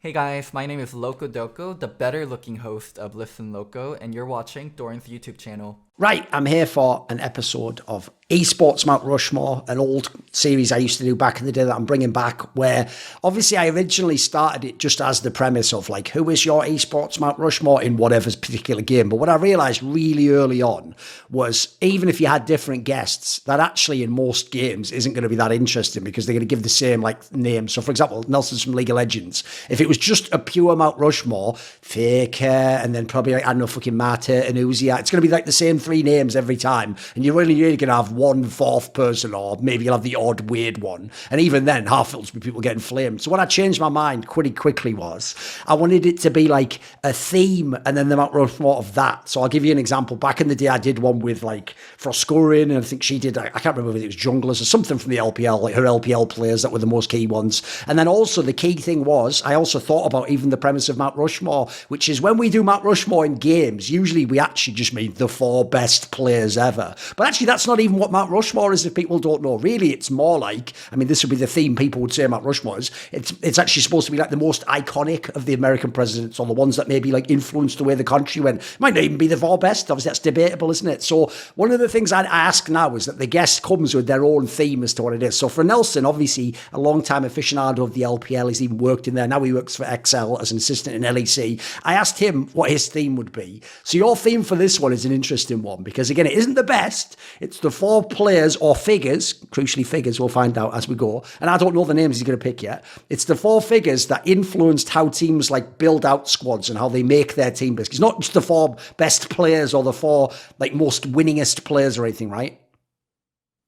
Hey guys, my name is Loco Doco, the better looking host of Listen Loco, and you're watching Thorin's YouTube channel. Right, I'm here for an episode of Esports Mount Rushmore, an old series I used to do back in the day that I'm bringing back, where obviously I originally started it just as the premise of like, who is your Esports Mount Rushmore in whatever particular game? But what I realized really early on was even if you had different guests, that actually in most games isn't going to be that interesting because they're going to give the same like name. So for example, Nelson's from League of Legends. If it was just a pure Mount Rushmore, Faker, and then probably like, I don't know, fucking Mata and Uzia, it's going to be like the same three names every time. And you're really going to have one fourth person, or maybe you'll have the odd weird one. And even then, half it'll be people getting flamed. So what I changed my mind pretty quickly was I wanted it to be like a theme and then the Mount Rushmore of that. So I'll give you an example. Back in the day, I did one with like Froscorin, and I think she did, I can't remember if it was junglers or something from the LPL, like her LPL players that were the most key ones. And then also the key thing was, I also thought about even the premise of Mount Rushmore, which is when we do Mount Rushmore in games, usually we actually just mean the four best players ever. But actually, that's not even what Mount Rushmore is if people don't know. Really, it's more like, I mean, this would be the theme people would say Mount Rushmore is. It's actually supposed to be like the most iconic of the American presidents, or the ones that maybe like influenced the way the country went. It might not even be the four best. Obviously, that's debatable, isn't it? So one of the things I ask now is that the guest comes with their own theme as to what it is. So for Nelson, obviously, a long-time aficionado of the LPL, he's even worked in there. Now he works for XL as an assistant in LEC. I asked him what his theme would be. So your theme for this one is an interesting one because, again, it isn't the best. It's the four players or figures, crucially figures, we'll find out as we go. And I don't know the names he's going to pick yet. It's the four figures that influenced how teams like build out squads and how they make their team best. It's not just the four best players or the four like most winningest players or anything, right?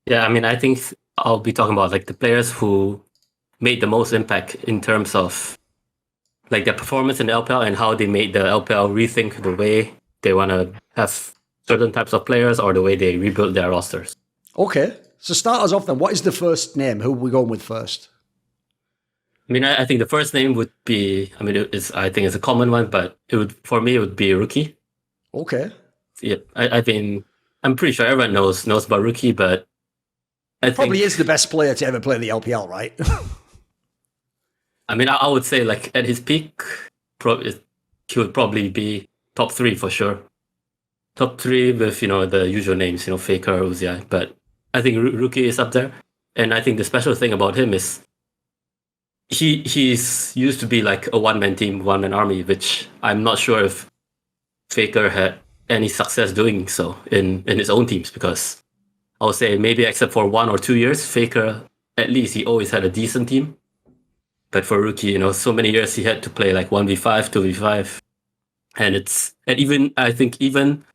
Yeah, I mean, I think I'll be talking about like the players who made the most impact in terms of like their performance in the LPL and how they made the LPL rethink the way they want to have certain types of players or the way they rebuild their rosters. Okay, so start us off then. What is the first name? Who are we going with first? I mean, I think the first name would be, I mean, I think it's a common one, but for me, it would be Rookie. Okay. Yeah, I think, I'm pretty sure everyone knows about Rookie, but I probably think, is the best player to ever play in the LPL, right? I mean, I would say like at his peak, he would probably be top 3 for sure. Top 3 with, the usual names, Faker, Uzia. But I think Rookie is up there. And I think the special thing about him is he's used to be like a one-man team, one-man army, which I'm not sure if Faker had any success doing so in his own teams, because I would say maybe except for 1 or 2 years, Faker, at least he always had a decent team. But for Rookie, so many years he had to play like 1v5, 2v5. And even, I think even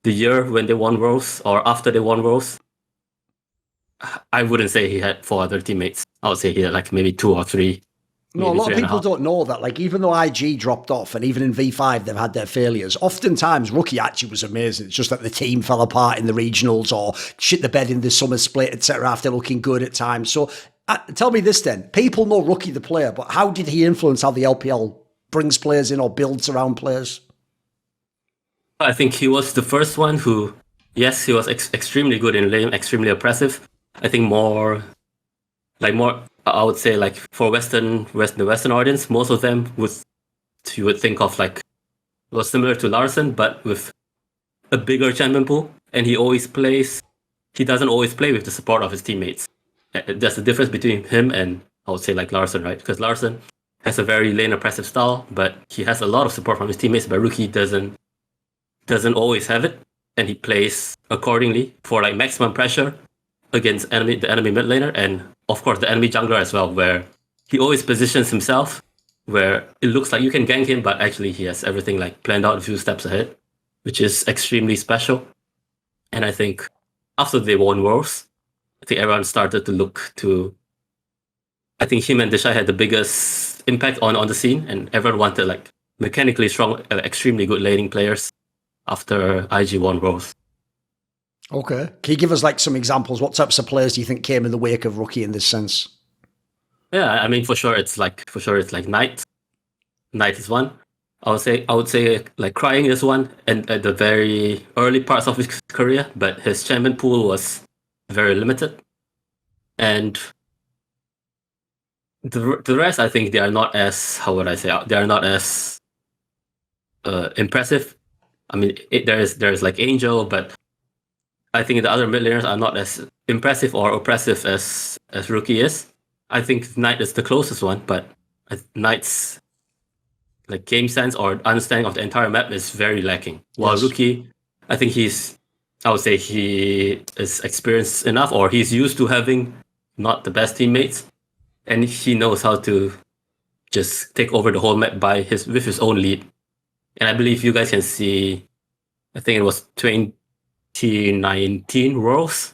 the year when they won Worlds or after they won Worlds, I wouldn't say he had 4 other teammates. I would say he had like maybe 2 or 3. No, a lot of people don't know that. Like, even though IG dropped off, and even in V5 they've had their failures, oftentimes Rookie actually was amazing. It's just that the team fell apart in the regionals or shit the bed in the summer split, etc. after looking good at times. So tell me this then. People know Rookie the player, but how did he influence how the LPL brings players in or builds around players? I think he was the first one who, yes, he was extremely good in lane, extremely oppressive. I think more, I would say like for the Western audience, most of them you would think of like, was similar to Larson, but with a bigger champion pool. And he doesn't always play with the support of his teammates. There's a difference between him and I would say like Larson, right? Because Larson has a very lane oppressive style, but he has a lot of support from his teammates, but Rookie doesn't always have it, and he plays accordingly for like maximum pressure against the enemy mid laner, and of course the enemy jungler as well, where he always positions himself where it looks like you can gank him, but actually he has everything like planned out a few steps ahead, which is extremely special. And I think after they won Worlds, I think everyone started to look to, I think him and Deshai had the biggest impact on the scene, and everyone wanted like mechanically strong, extremely good laning players after IG won Worlds. Okay. Can you give us like some examples? What types of players do you think came in the wake of Rookie in this sense? Yeah, I mean, for sure it's like Knight. Knight is one. I would say like Crying is one, and at the very early parts of his career, but his champion pool was very limited. And the rest, I think they are not as, how would I say, they are not as impressive. I mean, there's like Angel, but I think the other mid laners are not as impressive or oppressive as Rookie is. I think Knight is the closest one, but Knight's like game sense or understanding of the entire map is very lacking. While Yes. Rookie, I think I would say he is experienced enough, or he's used to having not the best teammates, and he knows how to just take over the whole map with his own lead. And I believe you guys can see, I think it was 2019 Worlds,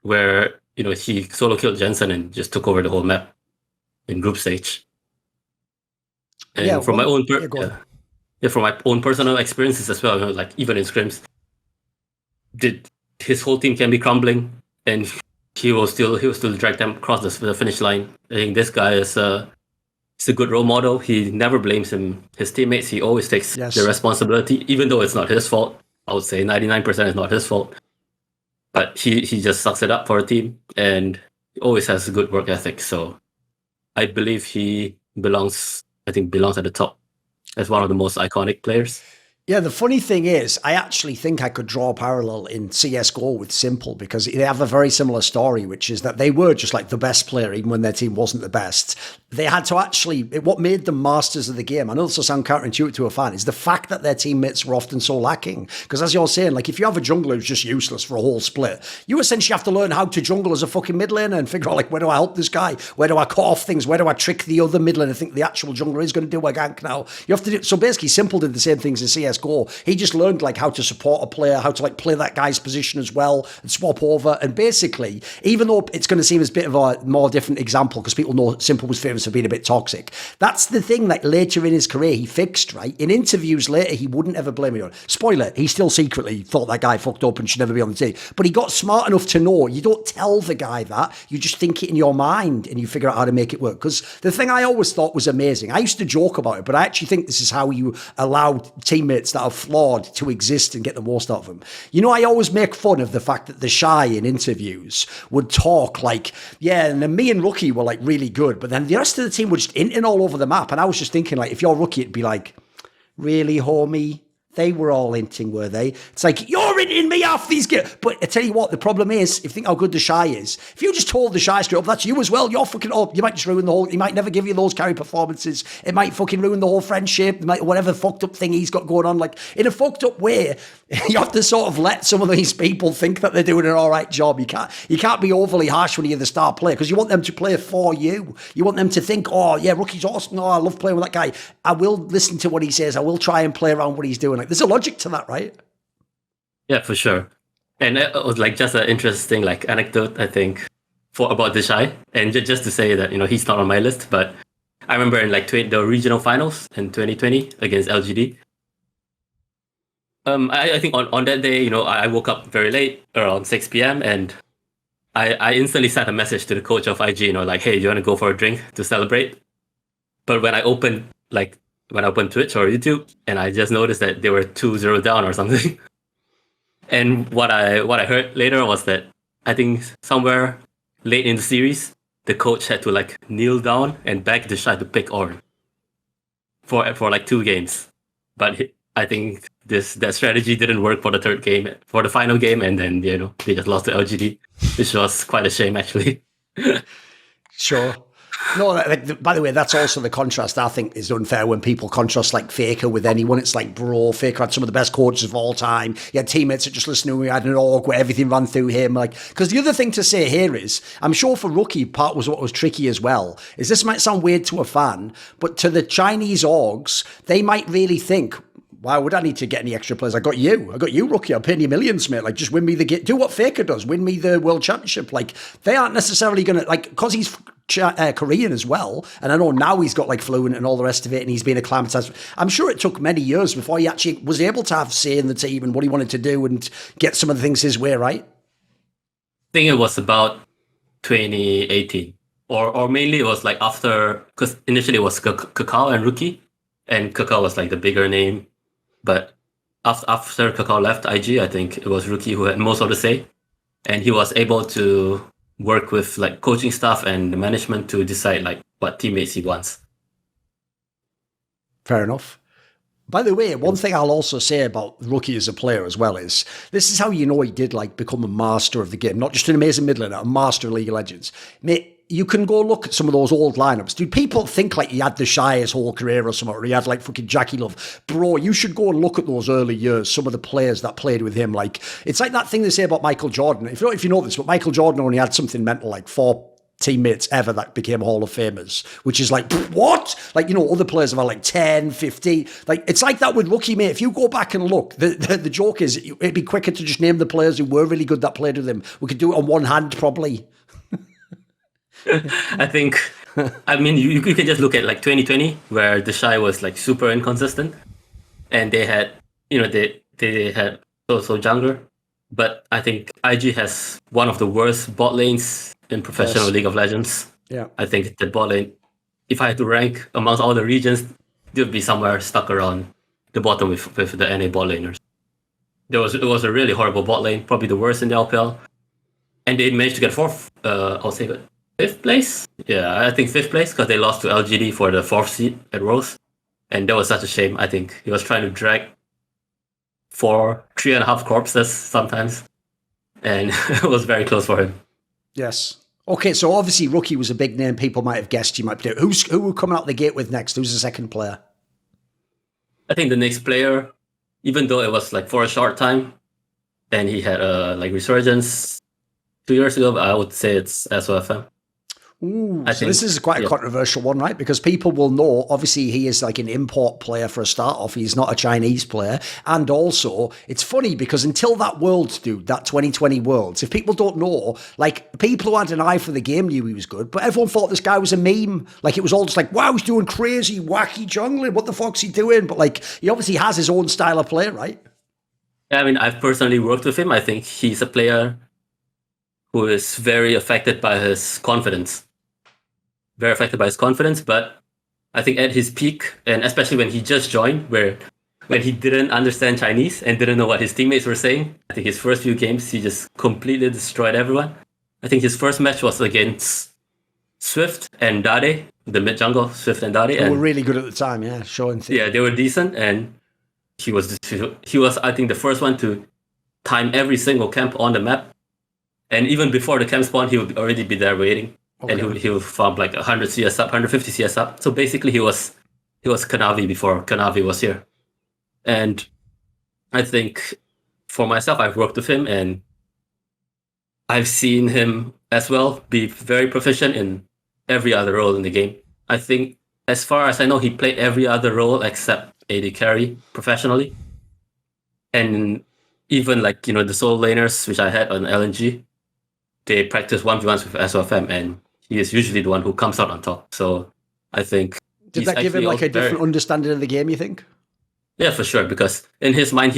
where he solo killed Jensen and just took over the whole map in group stage. And from my own from my own personal experiences as well, like even in scrims, his whole team can be crumbling, and he will still drag them across the finish line. I think this guy is he's a good role model. He never blames his teammates. He always takes the responsibility, even though it's not his fault. I would say 99% is not his fault, but he just sucks it up for a team, and he always has a good work ethic. So I believe he belongs at the top as one of the most iconic players. Yeah, the funny thing is, I actually think I could draw a parallel in CSGO with Simple, because they have a very similar story, which is that they were just like the best player, even when their team wasn't the best. They had to what made them masters of the game, I know this will sound counterintuitive to a fan, is the fact that their teammates were often so lacking. Because as you're saying, like if you have a jungler who's just useless for a whole split, you essentially have to learn how to jungle as a fucking mid laner and figure out, like, where do I help this guy? Where do I cut off things? Where do I trick the other mid laner? I think the actual jungler is going to do a gank now. You have to do, so basically Simple did the same things in CSGO. He just learned like how to support a player, how to like play that guy's position as well and swap over. And basically, even though it's going to seem as a bit of a more different example because people know Simple was famous for being a bit toxic, that's the thing that later in his career he fixed, right? In interviews later, he wouldn't ever blame anyone. Spoiler, he still secretly thought that guy fucked up and should never be on the team. But he got smart enough to know you don't tell the guy that, you just think it in your mind and you figure out how to make it work. Because the thing I always thought was amazing, I used to joke about it, but I actually think this is how you allow teammates that are flawed to exist and get the most out of them. I always make fun of the fact that the Shy in interviews would talk like, yeah, and then me and Rookie were like really good, but then the rest of the team were just inting all over the map. And I was just thinking, like, if you're Rookie, it'd be like, really, homie? They were all inting, were they? It's like, you're inting me off these games. But I tell you what, the problem is, if you think how good the Shy is, if you just told the Shy straight up, that's you as well, you're fucking up. You might just ruin the whole, he might never give you those carry performances. It might fucking ruin the whole friendship, whatever fucked up thing he's got going on. Like, in a fucked up way, you have to sort of let some of these people think that they're doing an all right job. You can't be overly harsh when you're the star player, because you want them to play for you. You want them to think, oh yeah, Rookie's awesome. Oh, I love playing with that guy. I will listen to what he says. I will try and play around what he's doing. Like, there's a logic to that, right? Yeah, for sure. And it was like just an interesting like anecdote, I think, about the Shy. And just to say that he's not on my list, but I remember in like the regional finals in 2020 against LGD. I think on that day, I woke up very late, around 6 p.m. and I instantly sent a message to the coach of IG, like, hey, do you want to go for a drink to celebrate? But when I opened Twitch or YouTube, and I just noticed that they were 2-0 down or something. And what I heard later was that I think somewhere late in the series, the coach had to like kneel down and beg the Shy to pick Ornn for like 2 games. But I think that strategy didn't work for the final game, and then they just lost to LGD, which was quite a shame actually. Sure. No, like, by the way, that's also the contrast I think is unfair when people contrast like Faker with anyone. It's like, bro, Faker had some of the best coaches of all time. He had teammates that just listened to him. He had an org where everything ran through him. Like, because the other thing to say here is, I'm sure for Rookie, part was what was tricky as well, is this might sound weird to a fan, but to the Chinese orgs, they might really think, why would I need to get any extra players? I got you, Rookie. I'm paying you millions, mate. Like, just win me the game. Do what Faker does. Win me the World Championship. Like, they aren't necessarily going to, like, because he's Korean as well, and I know now he's got like fluent and all the rest of it, and he's been acclimatized. I'm sure it took many years before he actually was able to have say in the team and what he wanted to do and get some of the things his way, right? I think it was about 2018, or mainly it was like after, because initially it was Kakao and Rookie, and Kakao was like the bigger name, but after Kakao left IG, I think it was Rookie who had most of the say, and he was able to work with like coaching staff and the management to decide like what teammates he wants. Fair enough. By the way, one thing I'll also say about Rookie as a player as well is this is how you know he did like become a master of the game, not just an amazing mid laner, a master of League of Legends. Mate, you can go look at some of those old lineups. Dude, people think like he had the Shy his whole career or something, or he had like fucking Jackie Love. Bro, you should go and look at those early years, some of the players that played with him. Like, it's like that thing they say about Michael Jordan. If you know this, but Michael Jordan only had something mental like 4 teammates ever that became Hall of Famers, which is like, what? Like, you know, other players have had like 10, 50. Like, it's like that with Rookie, mate. If you go back and look, the joke is it'd be quicker to just name the players who were really good that played with him. We could do it on one hand, probably. I think, I mean, you can just look at like 2020, where the Shy was like super inconsistent, and they had, you know, they had so jungler, but I think IG has one of the worst bot lanes in professional League of Legends. Yeah, I think the bot lane, if I had to rank amongst all the regions, they would be somewhere stuck around the bottom with the NA bot laners. It was a really horrible bot lane, probably the worst in the LPL, and they managed to get fifth place. Yeah, I think fifth place because they lost to LGD for the 4th seed at Rose, and that was such a shame. I think he was trying to drag 3.5 corpses sometimes, and it was very close for him. Yes. Okay, so obviously Rookie was a big name. People might have guessed you might be doing. Who were coming out the gate with next? Who's the second player? I think the next player, even though it was like for a short time, and he had a like resurgence 2 years ago, but I would say it's SOFM. Ooh, so this is quite a controversial one, right? Because people will know, obviously, he is like an import player for a start off. He's not a Chinese player. And also, it's funny because until that Worlds, dude, that 2020 Worlds, if people don't know, like, people who had an eye for the game knew he was good, but everyone thought this guy was a meme. Like, it was all just like, wow, he's doing crazy, wacky jungling. What the fuck's he doing? But, like, he obviously has his own style of play, right? Yeah, I mean, I've personally worked with him. I think he's a player who is very affected by his confidence. But I think at his peak, and especially when he just joined, when he didn't understand Chinese and didn't know what his teammates were saying, I think his first few games, he just completely destroyed everyone. I think his first match was against Swift and Dade, the mid jungle, Swift and Dade. They were really good at the time, yeah, showing things. Yeah, they were decent, and he was, I think, the first one to time every single camp on the map. And even before the camp spawn, he would already be there waiting. Okay. And he would farm like 100 CS up, 150 CS up. So basically he was Kanavi before Kanavi was here. And I think for myself, I've worked with him and I've seen him as well be very proficient in every other role in the game. I think as far as I know, he played every other role except AD carry professionally. And even like, you know, the solo laners, which I had on LNG, they practice 1v1s with SOFM, and he is usually the one who comes out on top. So I think... Did that give him like a different understanding of the game, you think? Yeah, for sure. Because in his mind,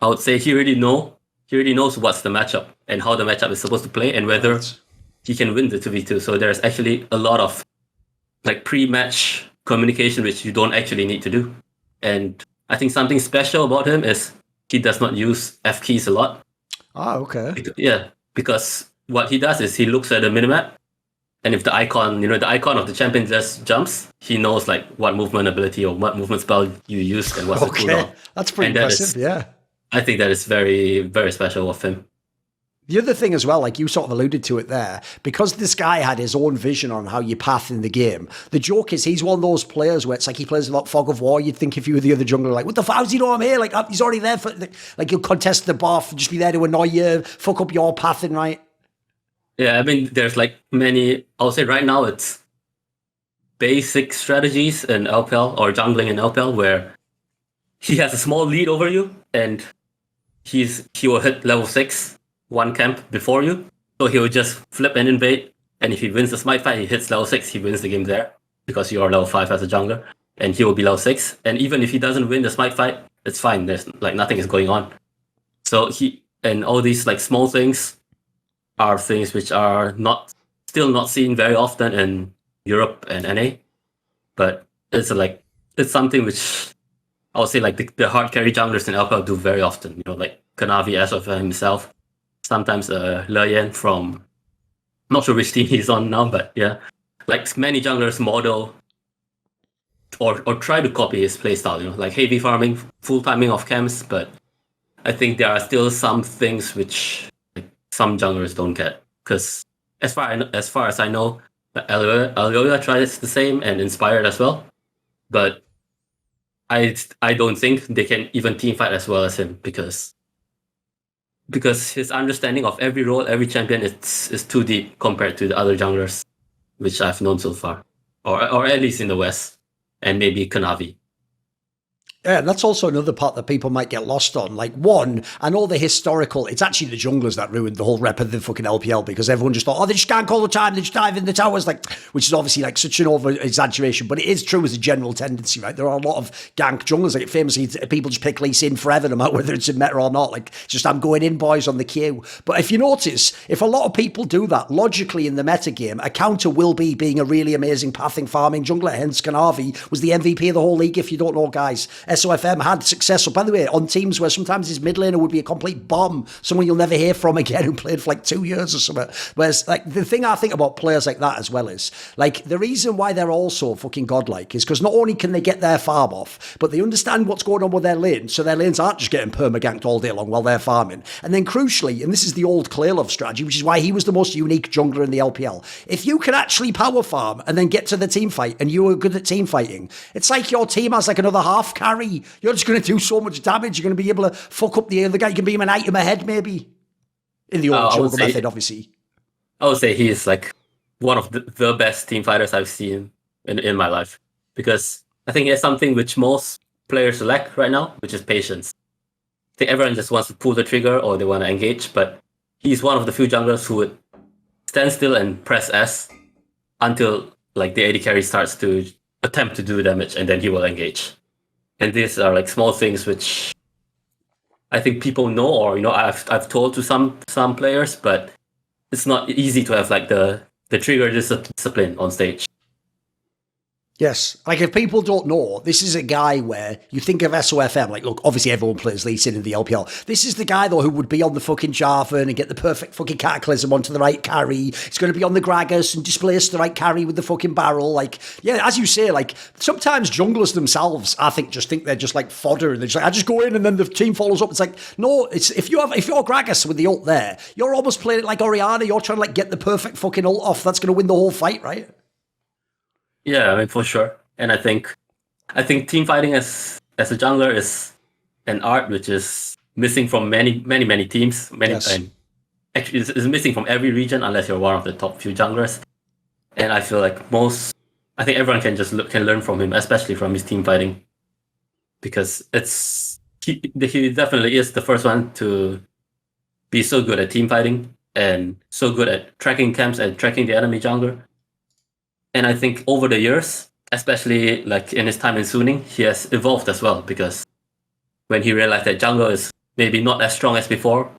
I would say he already knows what's the matchup and how the matchup is supposed to play and whether he can win the 2v2. So there's actually a lot of like pre-match communication which you don't actually need to do. And I think something special about him is he does not use F keys a lot. Ah, okay. Yeah, because what he does is he looks at the minimap, and if the icon, you know, the icon of the champion just jumps, he knows like what movement ability or what movement spell you used and what's the cooldown. That's pretty impressive, yeah. I think that is very, very special of him. The other thing as well, like you sort of alluded to it there, because this guy had his own vision on how you path in the game, the joke is he's one of those players where it's like he plays a lot Fog of War. You'd think if you were the other jungler, like, what the fuck, how's he know I'm here? Like, he's already there for, like, he'll contest the buff, just be there to annoy you, fuck up your pathing, right? Yeah, I mean, there's like many, I would say right now it's basic strategies in LPL or jungling in LPL where he has a small lead over you and he will hit level 6 one camp before you. So he will just flip and invade, and if he wins the smite fight, he hits level 6, he wins the game there because you are level 5 as a jungler, and he will be level 6. And even if he doesn't win the smite fight, it's fine. There's like nothing is going on. So and all these like small things are things which are still not seen very often in Europe and NA, but it's something which I would say like the hard carry junglers in LPL do very often. You know, like Kanavi as of himself, sometimes Leyen from not sure which team he's on now, but yeah, like many junglers model or try to copy his playstyle, you know, like heavy farming, full timing of camps, but I think there are still some things which like, some junglers don't get. Because as far as I know, Aliola tries the same and Inspired as well, but I don't think they can even team fight as well as him because his understanding of every role, every champion is too deep compared to the other junglers, which I've known so far, or at least in the West, and maybe Kanavi. Yeah, and that's also another part that people might get lost on. Like, one, I know the historical, it's actually the junglers that ruined the whole rep of the fucking LPL because everyone just thought, oh, they just can't all the time, they just dive in the towers, like, which is obviously like such an over exaggeration, but it is true as a general tendency, right? There are a lot of gank junglers, like famously, people just pick Lee Sin forever, no matter whether it's in meta or not, like, just I'm going in, boys, on the queue. But if you notice, if a lot of people do that, logically in the meta game, a counter will be being a really amazing pathing farming jungler, hence Kanavi was the MVP of the whole league, if you don't know, guys. SOFM had success, by the way, on teams where sometimes his mid laner would be a complete bomb, someone you'll never hear from again who played for like 2 years or something. Whereas, like, the thing I think about players like that as well is, like, the reason why they're all so fucking godlike is because not only can they get their farm off, but they understand what's going on with their lane, so their lanes aren't just getting perma-ganked all day long while they're farming. And then crucially, and this is the old Claylove strategy, which is why he was the most unique jungler in the LPL, if you can actually power farm and then get to the team fight and you are good at team fighting, it's like your team has like another half carry. You're just going to do so much damage. You're going to be able to fuck up the other guy. You can beat him an item ahead, maybe. In the old jungle method, obviously. I would say he is like one of the best team fighters I've seen in my life. Because I think he has something which most players lack right now, which is patience. I think everyone just wants to pull the trigger or they want to engage, but he's one of the few junglers who would stand still and press S until like the AD carry starts to attempt to do damage and then he will engage. And these are like small things which I think people know, or, you know, I've told to some players, but it's not easy to have like the trigger discipline on stage. Yes. Like, if people don't know, this is a guy where you think of SOFM, like, look, obviously everyone plays Lee Sin in the LPL. This is the guy, though, who would be on the fucking Jarvan and get the perfect fucking Cataclysm onto the right carry. He's going to be on the Gragas and displace the right carry with the fucking barrel. Like, yeah, as you say, like, sometimes junglers themselves, I think, just think they're just like fodder. And they're just like, I just go in and then the team follows up. It's like, no, it's if you're Gragas with the ult there, you're almost playing it like Orianna. You're trying to like get the perfect fucking ult off. That's going to win the whole fight, right? Yeah, I mean, for sure. And I think team fighting as a jungler is an art which is missing from many teams. Yes. And actually, is missing from every region unless you're one of the top few junglers. And I feel like I think everyone can learn from him, especially from his team fighting, because he definitely is the first one to be so good at team fighting and so good at tracking camps and tracking the enemy jungler. And I think over the years, especially like in his time in Suning, he has evolved as well, because when he realized that jungle is maybe not as strong as before,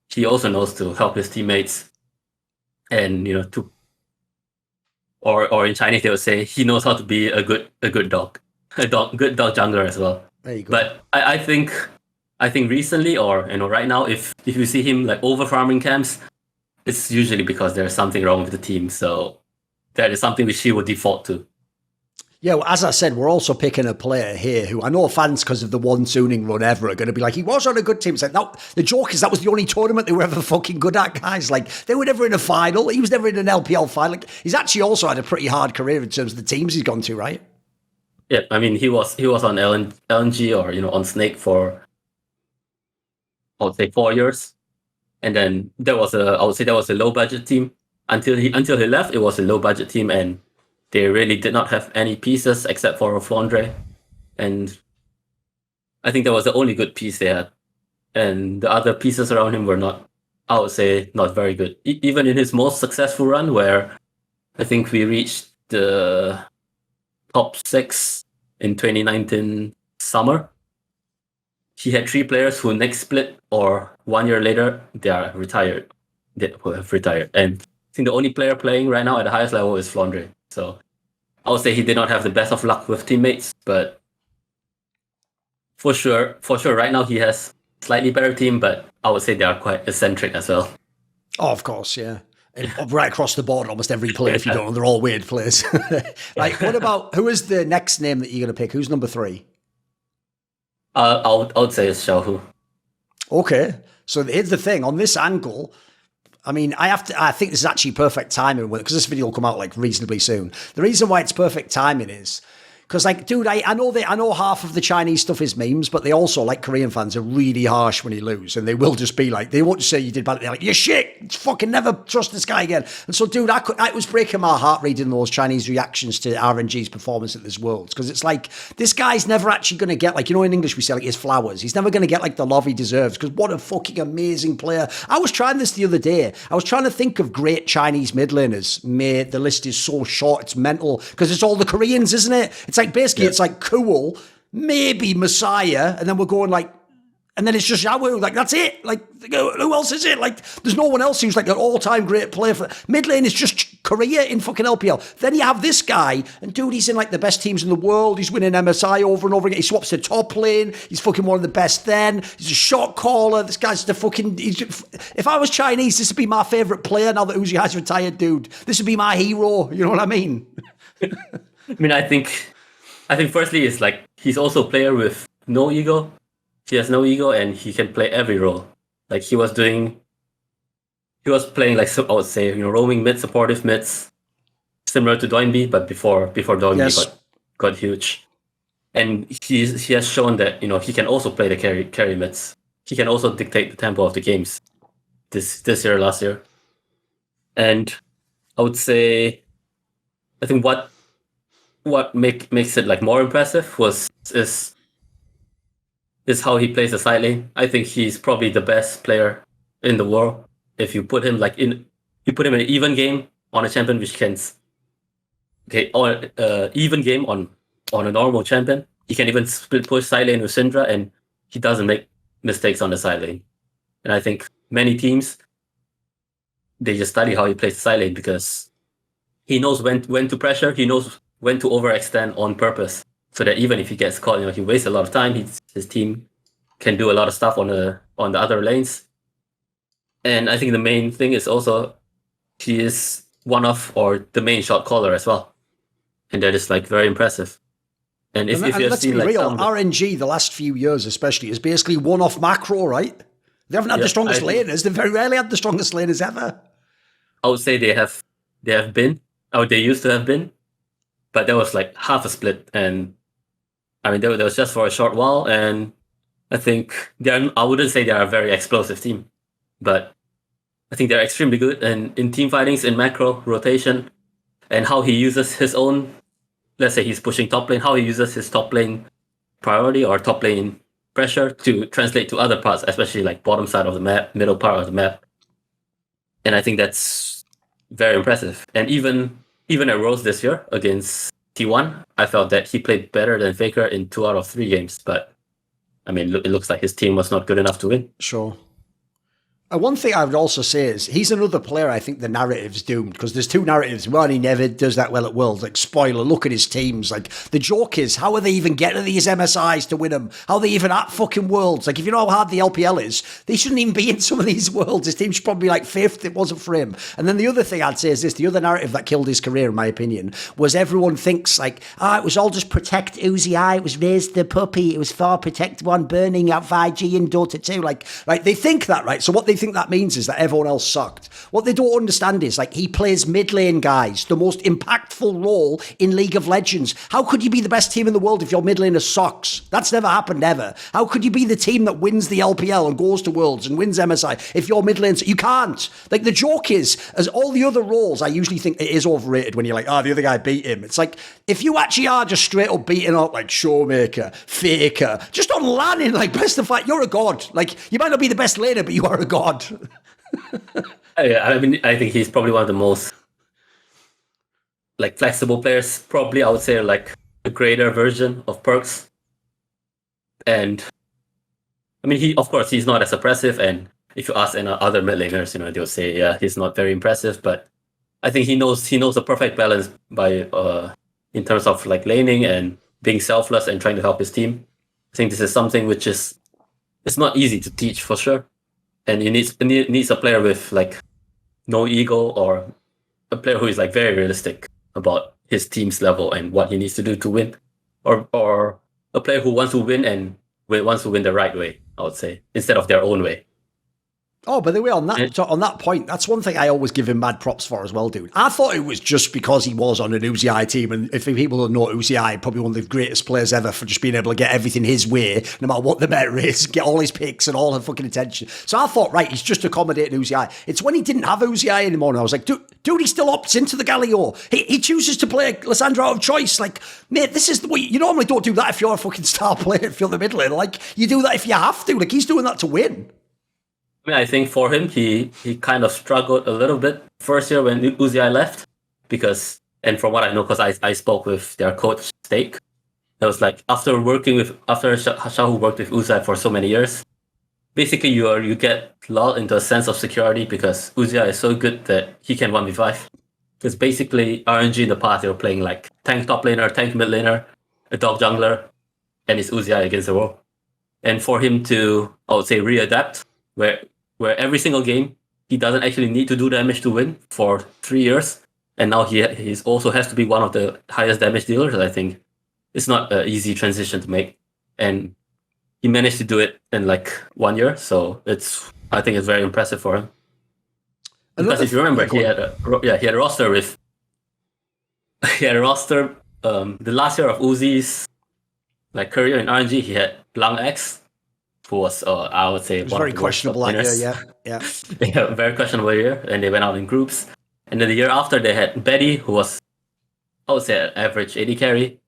he also knows to help his teammates. And, you know, or in Chinese they would say he knows how to be a good dog, good dog jungler as well. There you go. But I think recently, or, you know, right now, if you see him like over farming camps, it's usually because there's something wrong with the team. So that is something which he would default to. Yeah, well, as I said, we're also picking a player here who I know fans, because of the one Suning run ever, are going to be like, he was on a good team. It's like, no, the joke is that was the only tournament they were ever fucking good at, guys. Like, they were never in a final. He was never in an LPL final. Like, he's actually also had a pretty hard career in terms of the teams he's gone to, right? Yeah, I mean, he was on LNG or, you know, on Snake for, I would say, 4 years. And then I would say that was a low budget team. Until he left, it was a low budget team, and they really did not have any pieces except for a Flandre. And I think that was the only good piece they had. And the other pieces around him were not, I would say, not very good. Even in his most successful run, where I think we reached the top 6 in 2019 summer, he had 3 players who next split or 1 year later, they have retired. And I think the only player playing right now at the highest level is Flandre. So I would say he did not have the best of luck with teammates, but for sure, right now he has slightly better team, but I would say they are quite eccentric as well. Oh, of course, yeah. Right across the board, almost every player, if you don't know, they're all weird players. Like, what about, who is the next name that you're going to pick? Who's number 3? I would say it's Xiaohu. Okay. So here's the thing. On this angle, I mean, I think this is actually perfect timing because this video will come out like reasonably soon. The reason why it's perfect timing is because, like, dude, I know half of the Chinese stuff is memes, but they also, like Korean fans, are really harsh when you lose, and they will just be like, they won't just say you did bad. They're like, you're shit. Fucking never trust this guy again. And so, dude, I was breaking my heart reading those Chinese reactions to RNG's performance at this Worlds because it's like this guy's never actually going to get, like, you know, in English we say like his flowers. He's never going to get like the love he deserves because what a fucking amazing player. I was trying this the other day. I was trying to think of great Chinese mid laners. Mate, the list is so short, it's mental because it's all the Koreans, isn't it? It's like basically it's like Cool, maybe Messiah, and then we're going like, and then it's just Xiaohu. Like that's it. Like who else is it? Like there's no one else who's like an all-time great player for mid lane. Is just Korea in fucking LPL. Then you have this guy, and dude, he's in like the best teams in the world. He's winning MSI over and over again. He swaps to top lane. He's fucking one of the best. Then he's a shot caller. This guy's the fucking. If I was Chinese, this would be my favorite player. Now that Uzi has retired, dude, this would be my hero. You know what I mean? I mean, I think firstly, it's like he's also a player with no ego. He has no ego, and he can play every role. Like he was playing like I would say, you know, roaming mid, supportive mids, similar to Doinby, but before Doinby got huge. And he has shown that, you know, he can also play the carry mids. He can also dictate the tempo of the games. This year, last year, and I would say, I think what makes it like more impressive is how he plays the side lane. I think he's probably the best player in the world. If you put him in an even game on a champion which can, even game on a normal champion, he can even split push side lane with Syndra, and he doesn't make mistakes on the side lane. And I think many teams, they just study how he plays the side lane because he knows when to pressure. He knows when to overextend on purpose, so that even if he gets caught, you know, he wastes a lot of time. His team can do a lot of stuff on the other lanes. And I think the main thing is also he is the main shot caller as well, and that is like very impressive. And if you have seen like real, RNG the last few years especially is basically one off macro, right? They haven't had the strongest laners. They've very rarely had the strongest laners ever. I would say they have been, or they used to have been, but there was like half a split, and I mean, that was just for a short while, and I think I wouldn't say they're a very explosive team, but I think they're extremely good and in team fightings, in macro, rotation, and how he uses his own, let's say he's pushing top lane, how he uses his top lane priority or top lane pressure to translate to other parts, especially like bottom side of the map, middle part of the map. And I think that's very impressive. And even at Rose this year against T1, I felt that he played better than Faker in 2 out of 3 games. But I mean, it looks like his team was not good enough to win. Sure. One thing I would also say is he's another player I think the narrative's doomed, because there's 2 narratives. One, he never does that well at Worlds. Like, spoiler, look at his teams. Like, the joke is, how are they even getting these MSIs to win them? How are they even at fucking Worlds? Like, if you know how hard the LPL is, they shouldn't even be in some of these Worlds. His team should probably be like 5th. It wasn't for him. And then the other thing I'd say is this, the other narrative that killed his career, in my opinion, was everyone thinks like, it was all just protect Uzi. It was raise the puppy. It was for protect one burning out 5G in Dota 2. Like, they think that, right? So what they think that means is that everyone else sucked. What they don't understand is, like, he plays mid lane, guys, the most impactful role in League of Legends. How could you be the best team in the world if your mid laner sucks? That's never happened ever. How could you be the team that wins the LPL and goes to Worlds and wins MSI if your mid lane? You can't. Like, the joke is, as all the other roles, I usually think it is overrated when you're like, the other guy beat him. It's like, if you actually are just straight up beating up like Showmaker, Faker, just on landing, like, best of fight, you're a god. Like, you might not be the best laner, but you are a god. I mean, I think he's probably one of the most like flexible players. Probably, I would say, like a greater version of Perks. And I mean, he's not as impressive. And if you ask other mid laners, you know, they'll say, yeah, he's not very impressive. But I think he knows the perfect balance by in terms of like laning and being selfless and trying to help his team. I think this is something which is, it's not easy to teach for sure. And he needs a player with like no ego, or a player who is like very realistic about his team's level and what he needs to do to win, or a player who wants to win and wants to win the right way, I would say, instead of their own way. Oh, by the way, on that point, that's one thing I always give him mad props for as well, dude. I thought it was just because he was on an Uzi team, and if people don't know Uzi, probably one of the greatest players ever for just being able to get everything his way, no matter what the meta is, get all his picks and all the fucking attention. So I thought, right, he's just accommodating Uzi. It's when he didn't have Uzi anymore, and I was like, dude, he still opts into the Galio. He chooses to play Lissandra out of choice. Like, mate, this is the way you normally don't do that if you're a fucking star player, if you're the mid lane. Like, you do that if you have to. Like, he's doing that to win. I mean, I think for him, he kind of struggled a little bit first year when Uzi left, and from what I know, because I spoke with their coach Stake, it was like after Shahu worked with Uzi for so many years, basically you get lulled into a sense of security because Uzi is so good that he can 1v5. Because basically RNG in the past, they were playing like tank top laner, tank mid laner, a dog jungler, and it's Uzi against the world. And for him to, I would say, readapt, where every single game he doesn't actually need to do damage to win for 3 years, and now he's also has to be one of the highest damage dealers. I think it's not an easy transition to make, and he managed to do it in like 1 year. So I think it's very impressive for him. Because if you remember, he had a roster with the last year of Uzi's like career in RNG. He had Blanc X, who was, I would say, one very questionable that year, yeah. Yeah, very questionable year, and they went out in groups. And then the year after, they had Betty, who was, I would say, an average AD carry,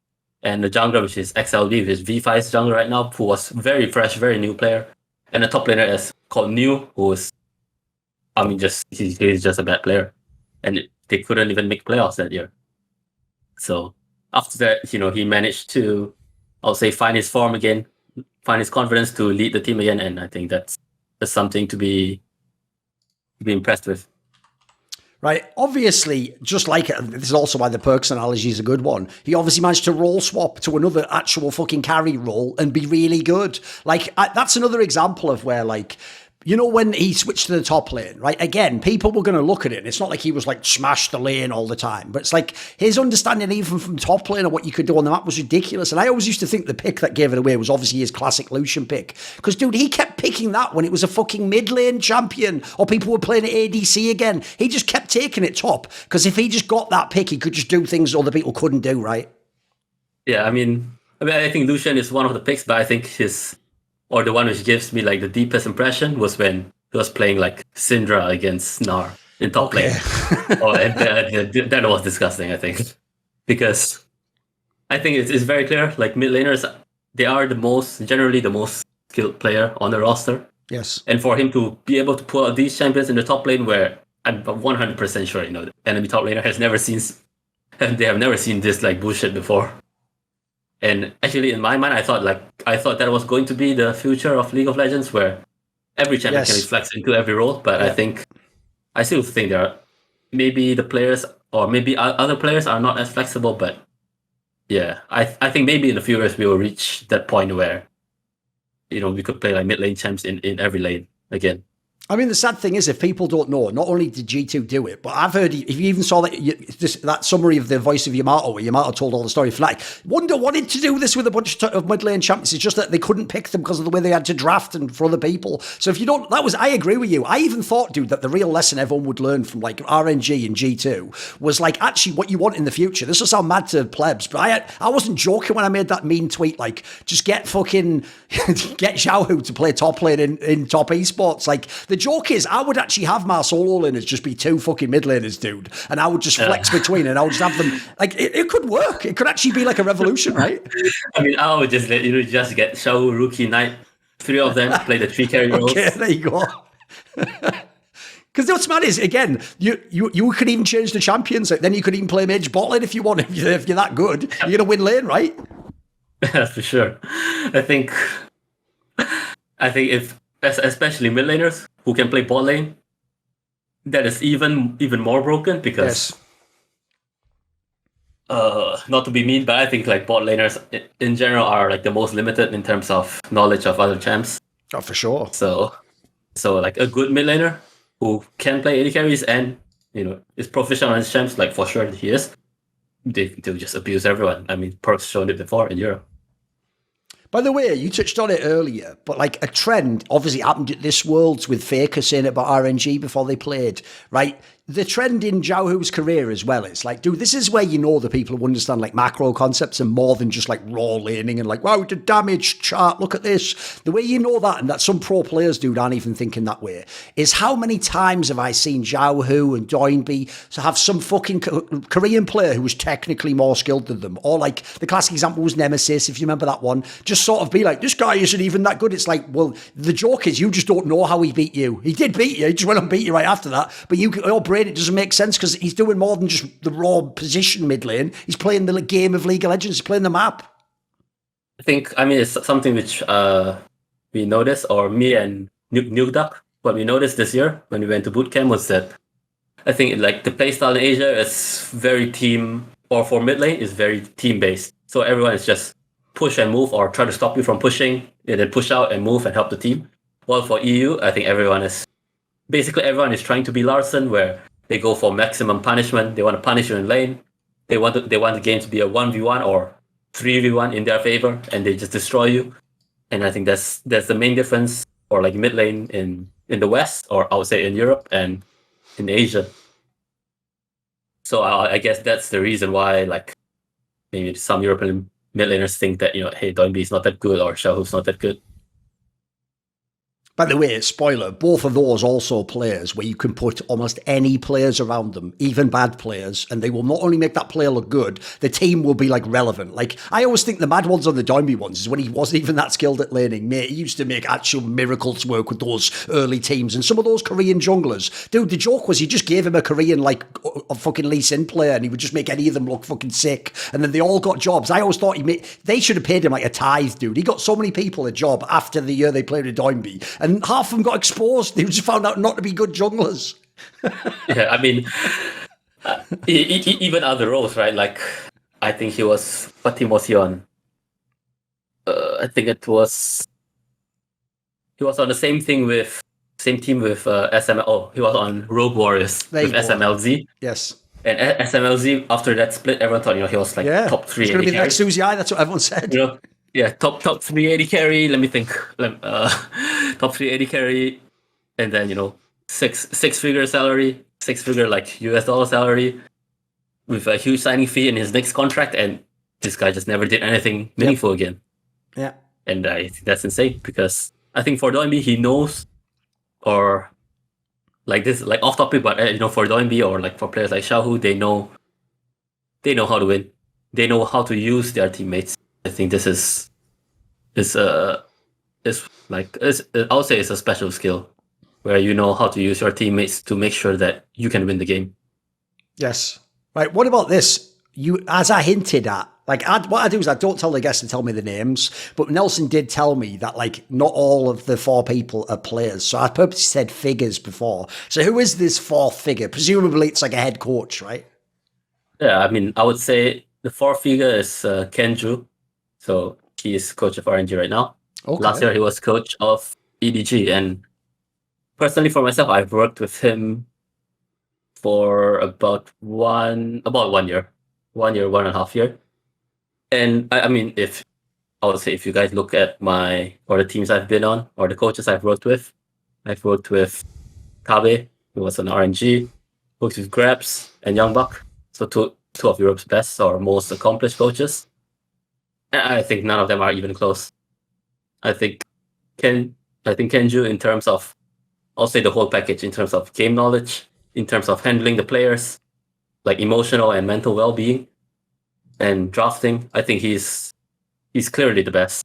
and the jungler, which is XLB, which is V5's jungler right now, who was very fresh, very new player. And the top laner is called New, who is, I mean, he's just a bad player. And they couldn't even make playoffs that year. So after that, he managed to, I would say, find his form again, find his confidence to lead the team again, and I think that's something to be impressed with. Right. Obviously, just like this is also why the Perks analogy is a good one. He obviously managed to role swap to another actual fucking carry role and be really good. Like, that's another example of where, like, when he switched to the top lane, right? Again, people were going to look at it. And it's not like he was like smash the lane all the time, but it's like his understanding even from top lane of what you could do on the map was ridiculous. And I always used to think the pick that gave it away was obviously his classic Lucian pick. Because, dude, he kept picking that when it was a fucking mid lane champion or people were playing at ADC again. He just kept taking it top. Because if he just got that pick, he could just do things other people couldn't do, right? Yeah, I mean, I think Lucian is one of the picks, but I think or the one which gives me like the deepest impression was when he was playing like Syndra against Gnar in top lane. That was disgusting, I think. Because I think it's very clear, like mid laners, they are generally the most skilled player on the roster. Yes. And for him to be able to pull out these champions in the top lane where I'm 100% sure, the enemy top laner they have never seen this like bullshit before. And actually, in my mind, I thought that was going to be the future of League of Legends, where every champion can be flexed into every role. But I still think there are maybe the players or maybe other players are not as flexible. But yeah, I think maybe in a few years we will reach that point where we could play like mid lane champs in every lane again. I mean, the sad thing is, if people don't know, not only did G2 do it, but I've heard, if you even saw that summary of the voice of Yamato, where Yamato told all the story, Fnatic, Wonder wanted to do this with a bunch of mid lane champions. It's just that they couldn't pick them because of the way they had to draft and for other people. So if you don't, I agree with you. I even thought, dude, that the real lesson everyone would learn from like RNG and G2 was like actually what you want in the future. This will sound mad to plebs, but I wasn't joking when I made that mean tweet, like, just get Xiaohu to play top lane in top esports. Like, the joke is, I would actually have my solo laners just be 2 fucking mid laners, dude, and I would just flex between, and I would just have them. Like, it could work. It could actually be like a revolution, right? I mean, I would just let just get Xiao, Rookie, Knight, 3 of them play the 3 carry roles. Okay, there you go. Because what's mad is, again, you could even change the champions. Like, then you could even play mage bot lane if you want. If you're that good, you're gonna win lane, right? Yeah, for sure. I think if especially mid laners who can play bot lane, that is even more broken because not to be mean, but I think like bot laners in general are like the most limited in terms of knowledge of other champs. Oh, for sure. So like a good mid laner who can play AD carries and is proficient on his champs, like for sure he is. They'll just abuse everyone. I mean, Perk's shown it before in Europe. By the way, you touched on it earlier, but like a trend obviously happened at this Worlds with Faker saying about RNG before they played, right? The trend in Zhao career as well is like, dude, this is where you know the people who understand like macro concepts and more than just like raw laning and like, wow, the damage chart, look at this. The way you know that, and that some pro players, dude, aren't even thinking that way, is how many times have I seen Zhao and Doinby to have some fucking Korean player who was technically more skilled than them, or like the classic example was Nemesis, if you remember that one, just sort of be like, this guy isn't even that good. It's like, well, the joke is you just don't know how he beat you. He did beat you, he just went and beat you right after that, but your brain, it doesn't make sense because he's doing more than just the raw position mid lane. He's playing the game of League of Legends. He's playing the map. I mean, it's something which we noticed, or me and Nuke, what we noticed this year when we went to bootcamp was that I think like the playstyle in Asia is very team, or for mid lane is very team based. So everyone is just push and move or try to stop you from pushing and then push out and move and help the team. While for EU, I think everyone is trying to be Larson, where they go for maximum punishment. They want to punish you in lane. They want the game to be a 1v1 or 3v1 in their favor, and they just destroy you. And I think that's the main difference, or like mid lane in the West, or I would say in Europe and in Asia. So I guess that's the reason why like maybe some European mid laners think that, hey, Doinby is not that good or Xiaohu's not that good. By the way, spoiler, both of those also players where you can put almost any players around them, even bad players, and they will not only make that player look good, the team will be like relevant. Like, I always think the mad ones on the Doinby ones is when he wasn't even that skilled at laning. Mate, he used to make actual miracles work with those early teams. And some of those Korean junglers, dude, the joke was he just gave him a Korean, like, a fucking Lee Sin player, and he would just make any of them look fucking sick. And then they all got jobs. I always thought they should have paid him like a tithe, dude. He got so many people a job after the year they played with Doinby. And half of them got exposed. They just found out not to be good junglers. Yeah, I mean, even other roles, right? Like, I think what team was he on? I think he was on the same team with SML. Oh, he was on Rogue Warriors with SMLZ. Yes. And SMLZ, after that split, everyone thought, he was like top 3. It's going to be the next Suzy Eye, that's what everyone said. Yeah, top 3 AD carry. Let me think. Top 3 AD carry, and then six-figure salary, 6-figure like US dollar salary, with a huge signing fee in his next contract, and this guy just never did anything meaningful again. Yeah, and I think that's insane, because I think for Doinby he knows, or like this, like off topic, but for Doinby or like for players like Xiaohu, they know how to win. They know how to use their teammates. I think this is I would say it's a special skill, where you know how to use your teammates to make sure that you can win the game. Yes. Right. What about this? As I hinted at, like, what I do is I don't tell the guests to tell me the names, but Nelson did tell me that, like, not all of the 4 people are players. So I purposely said figures before. So who is this 4th figure? Presumably it's like a head coach, right? Yeah, I mean, I would say the 4th figure is Kenju. So he is coach of RNG right now. Okay. Last year he was coach of EDG, and personally for myself, I've worked with him for about 1 year, 1.5 years. And I mean, if you guys look at the teams I've been on, or the coaches I've worked with Kabe, who was on RNG, worked with Grabs and Youngbuck, so two of Europe's best or most accomplished coaches. I think none of them are even close. I think Kenju, in terms of, I'll say the whole package, in terms of game knowledge, in terms of handling the players, like emotional and mental well-being, and drafting, I think he's clearly the best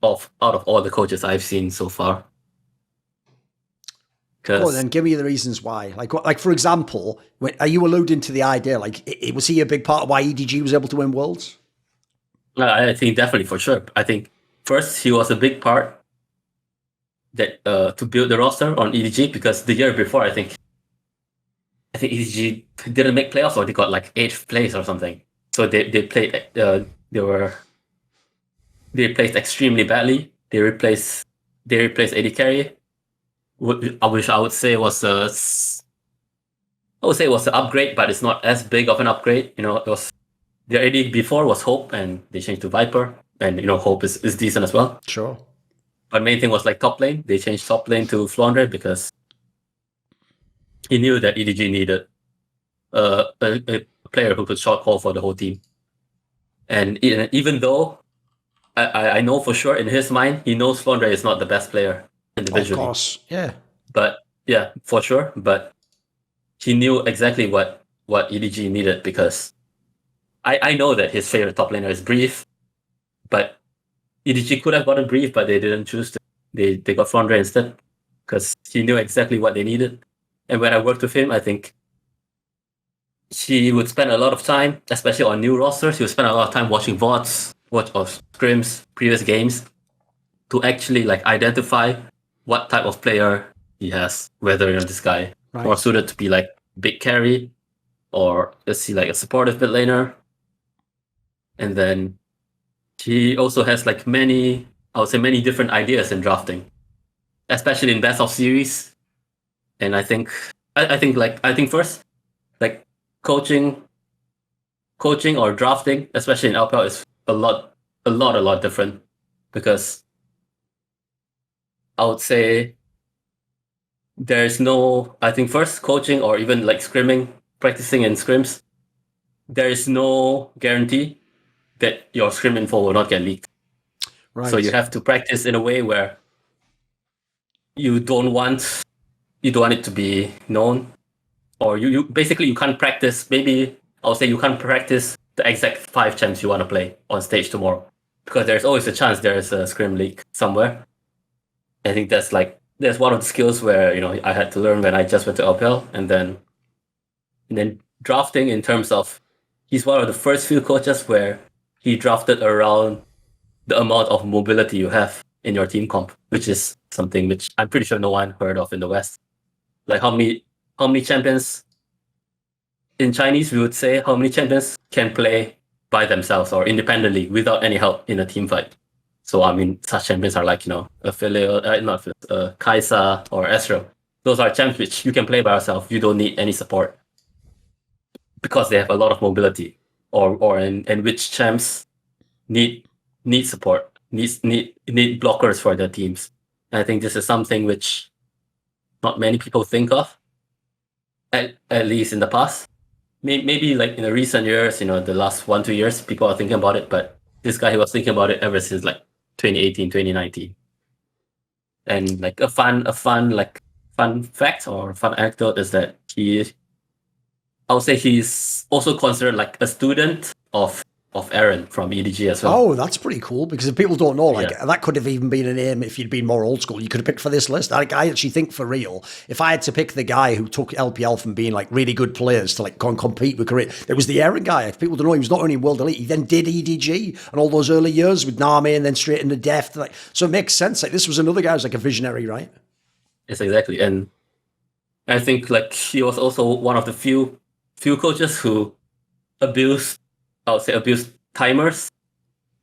out of all the coaches I've seen so far. Go on, then give me the reasons why. Like for example, are you alluding to the idea? Like, was he a big part of why EDG was able to win Worlds? I think definitely, for sure. I think first he was a big part that to build the roster on EDG, because the year before I think EDG didn't make playoffs, or they got like 8th place or something. So they played they placed extremely badly. They replaced AD carry which I would say was an upgrade, but it's not as big of an upgrade. You know, it was the AD before was Hope, and they changed to Viper, and you know, Hope is decent as well. Sure. But main thing was like top lane. They changed top lane to Flandre because he knew that EDG needed a player who could short call for the whole team. And even though I know for sure in his mind, he knows Flandre is not the best player individually. Of course, yeah. But yeah, for sure. But he knew exactly what EDG needed because I know that his favorite top laner is Brief, but EDG could have gotten Brief, but they didn't choose to. They got Flandre instead because he knew exactly what they needed. And when I worked with him, I think he would spend a lot of time, especially on new rosters, he would spend a lot of time watching VODs, of scrims, previous games, to actually like identify what type of player he has, whether you know this guy more suited to be like big carry, or let's see like a supportive mid laner. And then he also has like many different ideas in drafting, especially in best of series. And I think first, like coaching or drafting, especially in LPL, is a lot different because I would say there's no, I think first coaching or even like scrimming, practicing in scrims, there is no guarantee that your scrim info will not get leaked. Right. So you have to practice in a way where you don't want it to be known, or you basically you can't practice. Maybe I'll say you can't practice the exact 5 champs you want to play on stage tomorrow, because there's always a chance there's a scrim leak somewhere. I think that's one of the skills where, you know, I had to learn when I just went to LPL, and then drafting in terms of, he's one of the first few coaches where he drafted around the amount of mobility you have in your team comp, which is something which I'm pretty sure no one heard of in the West. Like how many champions in Chinese we would say, how many champions can play by themselves or independently without any help in a team fight. So I mean, such champions are like, you know, Kaisa or Ezreal. Those are champs which you can play by yourself. You don't need any support because they have a lot of mobility. Or in which champs need support, need blockers for their teams. And I think this is something which not many people think of, at least in the past. Maybe like in the recent years, you know, the last 1-2 years, people are thinking about it, but this guy, he was thinking about it ever since like 2018, 2019. And like a fun fact or fun anecdote is that I would say he's also considered like a student of Aaron from EDG as well. Oh, that's pretty cool, because if people don't know, like that could have even been a name if you'd been more old school. You could have picked for this list. I actually think for real, if I had to pick the guy who took LPL from being like really good players to like go and compete with career, there was the Aaron guy. If people don't know, he was not only in World Elite, he then did EDG and all those early years with Nami and then straight into Deft. Like, so it makes sense. Like this was another guy who's like a visionary, right? Yes, exactly. And I think like he was also one of the few coaches who abused timers.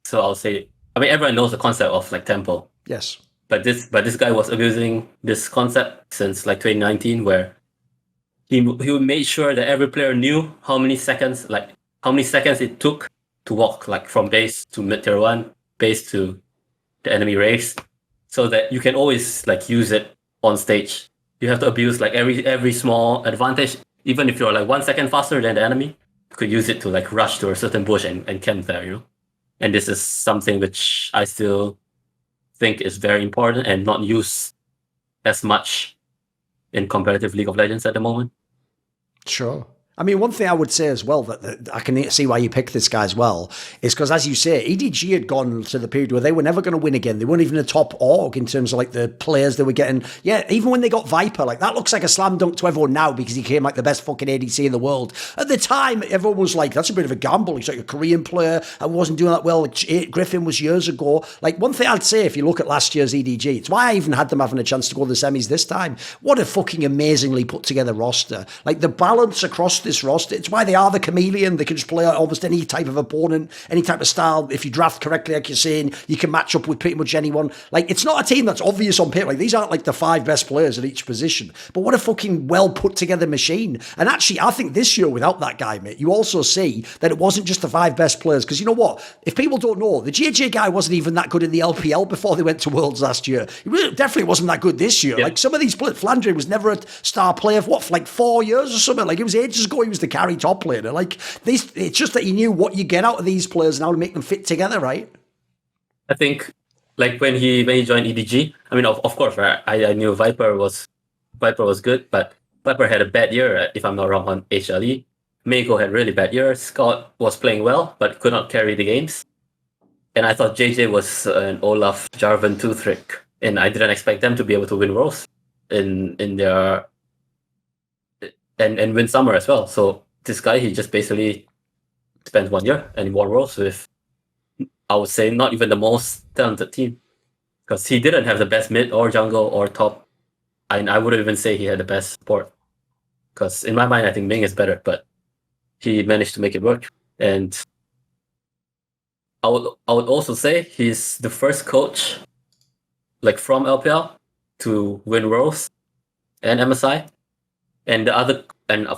So I'll say, I mean, everyone knows the concept of like tempo. Yes. But this guy was abusing this concept since like 2019, where he made sure that every player knew how many seconds it took to walk like from base to mid tier 1, base to the enemy race, so that you can always like use it on stage. You have to abuse like every small advantage, even if you're like 1 second faster than the enemy. You could use it to like rush to a certain bush and camp there, you know. And this is something which I still think is very important and not used as much in competitive League of Legends at the moment. Sure. I mean, one thing I would say as well, that I can see why you picked this guy as well, is because, as you say, EDG had gone to the period where they were never going to win again. They weren't even a top org in terms of like the players they were getting. Yeah, even when they got Viper, like that looks like a slam dunk to everyone now because he became like the best fucking ADC in the world. At the time, everyone was like, that's a bit of a gamble. He's like a Korean player. I wasn't doing that well. Griffin was years ago. Like, one thing I'd say, if you look at last year's EDG, it's why I even had them having a chance to go to the semis this time. What a fucking amazingly put together roster. Like the balance across the this roster. It's why they are the chameleon. They can just play almost any type of opponent, any type of style. If you draft correctly, like you're saying, you can match up with pretty much anyone. Like, it's not a team that's obvious on paper. Like, these aren't like the 5 best players at each position. But what a fucking well put together machine. And actually, I think this year, without that guy, mate, you also see that it wasn't just the 5 best players. Because you know what? If people don't know, the JJ guy wasn't even that good in the LPL before they went to Worlds last year. He really, definitely wasn't that good this year. Like, some of these players, Flandre was never a star player for like 4 years or something. Like, it was ages ago he was the carry top laner. Like, it's just that he knew what you get out of these players and how to make them fit together, right? I think, like, when he joined EDG, I mean, of course, right? I knew Viper was good, but Viper had a bad year, if I'm not wrong, on HLE. Mako had really bad year. Scott was playing well, but could not carry the games. And I thought JJ was an Olaf Jarvan 2 trick, and I didn't expect them to be able to win Worlds in their and win Summer as well. So this guy, he just basically spent 1 year and won Worlds with, I would say, not even the most talented team, because he didn't have the best mid or jungle or top. And I wouldn't even say he had the best support, because in my mind, I think Ming is better, but he managed to make it work. And I would also say he's the first coach, like, from LPL to win Worlds and MSI. And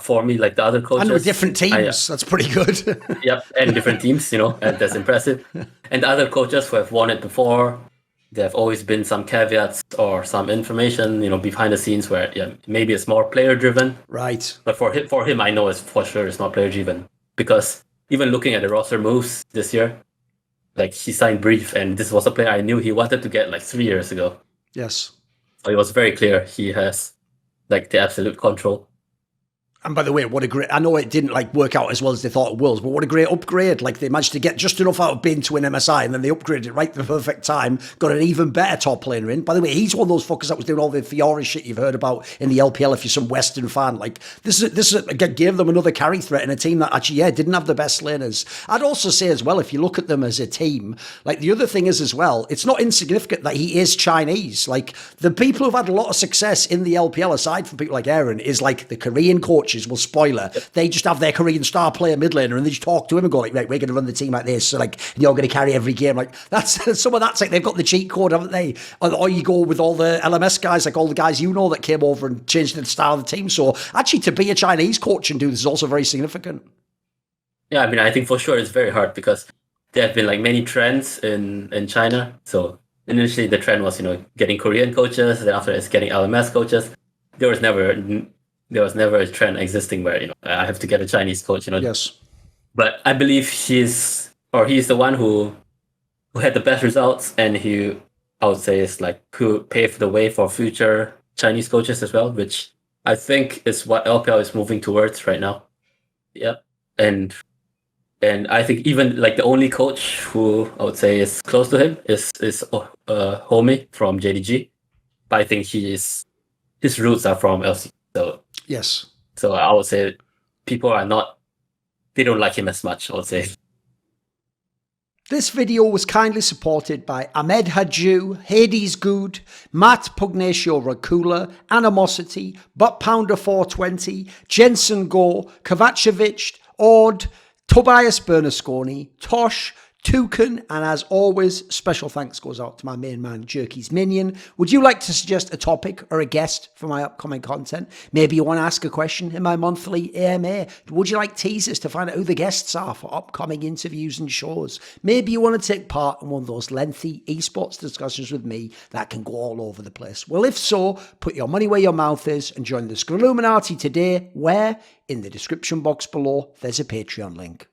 for me, like, the other coaches, and with different teams, that's pretty good. Yep, and different teams, and that's impressive. And the other coaches who have won it before, there have always been some caveats or some information, behind the scenes where maybe it's more player driven. Right. But for him, I know for sure it's not player driven, because even looking at the roster moves this year, like, he signed Brief, and this was a player I knew he wanted to get like 3 years ago. Yes. So it was very clear he has, like, the absolute control. And by the way, what a great, I know it didn't like work out as well as they thought it was, but what a great upgrade. Like, they managed to get just enough out of Bin to win MSI, and then they upgraded it right at the perfect time, got an even better top laner in. By the way, he's one of those fuckers that was doing all the Fiora shit you've heard about in the LPL if you're some Western fan. Like, this gave them another carry threat in a team that actually, didn't have the best laners. I'd also say as well, if you look at them as a team, like, the other thing is as well, it's not insignificant that he is Chinese. Like, the people who've had a lot of success in the LPL, aside from people like Aaron, is like the Korean coaches. Well, spoiler, they just have their Korean star player mid laner, and they just talk to him and go like, right, we're going to run the team like this, so like, you're going to carry every game. Like, that's some of that's like, they've got the cheat code, haven't they? Or you go with all the LMS guys, like all the guys that came over and changed the style of the team. So actually, to be a Chinese coach and do this is also very significant. Yeah, I mean, I think for sure it's very hard, because there have been like many trends in China. So initially the trend was, getting Korean coaches, then after it's getting LMS coaches. There was never a trend existing where, I have to get a Chinese coach, Yes. But I believe he's the one who had the best results, and I would say, is like who paved the way for future Chinese coaches as well, which I think is what LPL is moving towards right now. Yeah. And I think even like the only coach who I would say is close to him is Homie from JDG. But I think his roots are from LC. So yes. So I would say people they don't like him as much, I would say. This video was kindly supported by Ahmed Hadjou, Hades GOUD, Matt Pugnatio Rajcula, Animosity, Butt Pounder 420, Jensen Goh, Kovacevicd, Ord, Tobias Bernasconi, Tosh, Thooorin, and as always, special thanks goes out to my main man, Jerky's Minion. Would you like to suggest a topic or a guest for my upcoming content? Maybe you want to ask a question in my monthly AMA. Would you like teasers to find out who the guests are for upcoming interviews and shows? Maybe you want to take part in one of those lengthy esports discussions with me that can go all over the place. Well, if so, put your money where your mouth is and join the Scrilluminati today, where in the description box below, there's a Patreon link.